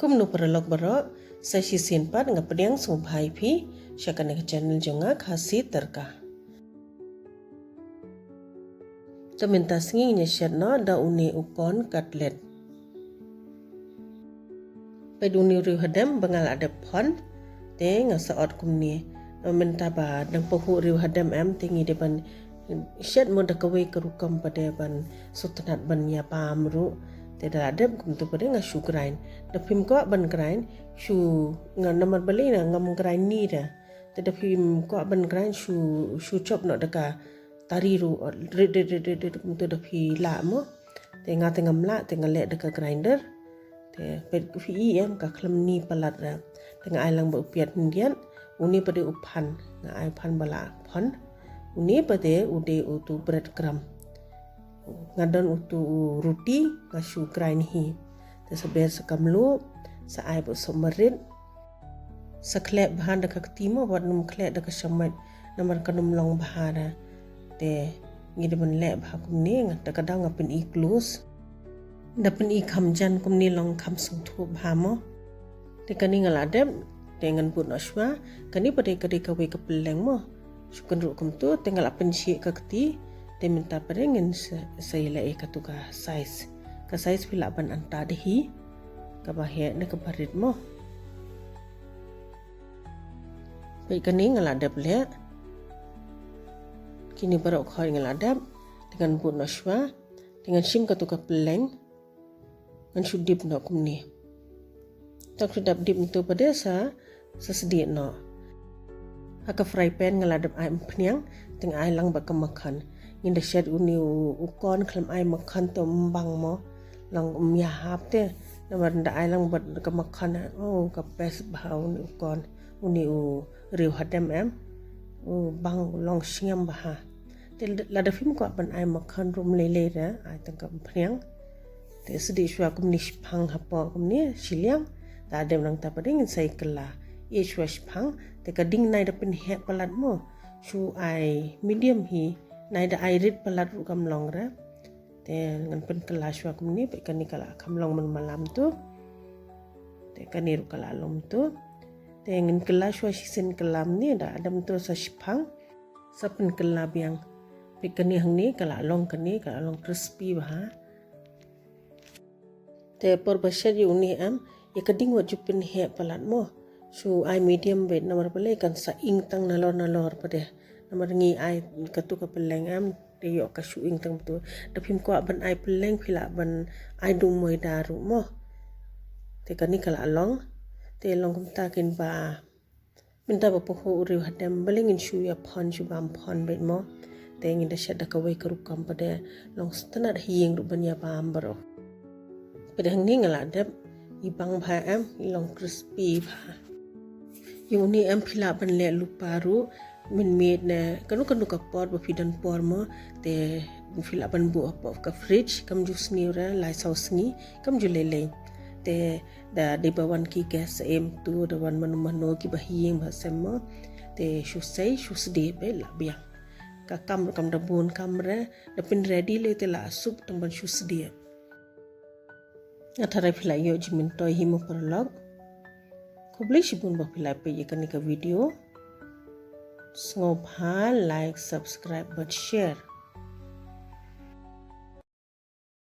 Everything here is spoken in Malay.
Kumnu perlok barok, saya sisin pat ngap pediang sumpai pi, syakan ke channel jonga khasi terka. Teminta sengi nyeshat no da uni ukon katlet. Peduni riu hadam bengal ada pon, te ngasaot kumni. Minta ba dang pohu riu hadam tingi depan shat mo da kawai kerukam pada ban sutanat ban ya pamru. Tidak ada kumtu pada ngasu grain. Dapim ko ban grain shu ngan namar bali na ngam grain ni da. Tidak pim ko ban grain shu chop no daka tariru red kumtu dapi la mo. Te ngam la te ngale daka grinder. Te pet fi ka klam ni palat ra. Tengah ailang ba upiat ndian uni pada upan nga ai pan bala pon. Uni pada ude utu bread crumb. Ngadon utu roti ngasu grain hi teseber sekamlu saai bu somerit saklek bahan dak ketimo wat num klek dak shamat namar kanum long bahara te ngide ban lek bah kumni ngata kadang ngapin iklus dapen I kamjan kumni long kam sung thu bahamo te kani ngaladem dengan pun aswa kani pada kadi kawe kepeleng mo sukun rukum tu tinggal apen si kakti dia minta perengin saya lai katuka size ka size pila ban anta dehi ka bahya ne ka parit mo baik kani ngaladap le kini barok khoi ngaladap dengan bu naswa dengan sim katuka peleng ngan sudip no kumni tak sudap dip itu pada sesedih no haka fry pan ngaladap ai pniang teng ai lang ba makan in the shed uni ukon klam ai makan to mbang mo lang hap te namar nda ai lang bat ka makan ka pes bau ni ukon uni riu hadam bang long siam bah te la da fim ko ban ai makan rum lele ra ai tang ka phriang te sedi shwa kum ni phang hapo kum ni siliang ta dem lang ta pading sai kala e shwa phang te ka ding nai da pin he palat mo shu ai medium hi nai da airit palat ru kam long ra te ngan pen kelas wa kum ni pe kani kala kam long man malam tu te kani ru kala lom tu te ngan kelas wa sisen kelam ni da adam tu sa shipang sa pen kelab yang pe kani hang ni kala long crispy ba te por basher yu ni ye kading wa jupin he palat mo su ai medium weight namar pale kan sa ing tang nalor pada namar ngi ai katu ka peleng de yo ka shuing tang tu dapim ko ban ai peleng phila ban ai du moi daru mo te kani kala long te long kum ta kin ba minta ba po ri hadam balingin shu ya phon shu bam phon bet mo te ngi da shada ka wai karu kam pada long stanat hiing ru ban ya bam baro pada hang ni ngala dap ibang ba long crispy ba yung ni phila ban le luparu min made na kanu ka pot ba fidan por mo te fila ban bu op ka fridge kam jus ni ra lai sauce ni kam ju le te da de ba wan ki gas tu da wan mano ki ba hieng ba sem mo te shu sde be la bia ka kam da bun kam ra da pin ready le te la sup tam ban shu sde athara phila yo jimin toy himo perlog kubli shibun ba phila pe ye kani ka video Ngop like, subscribe, but share.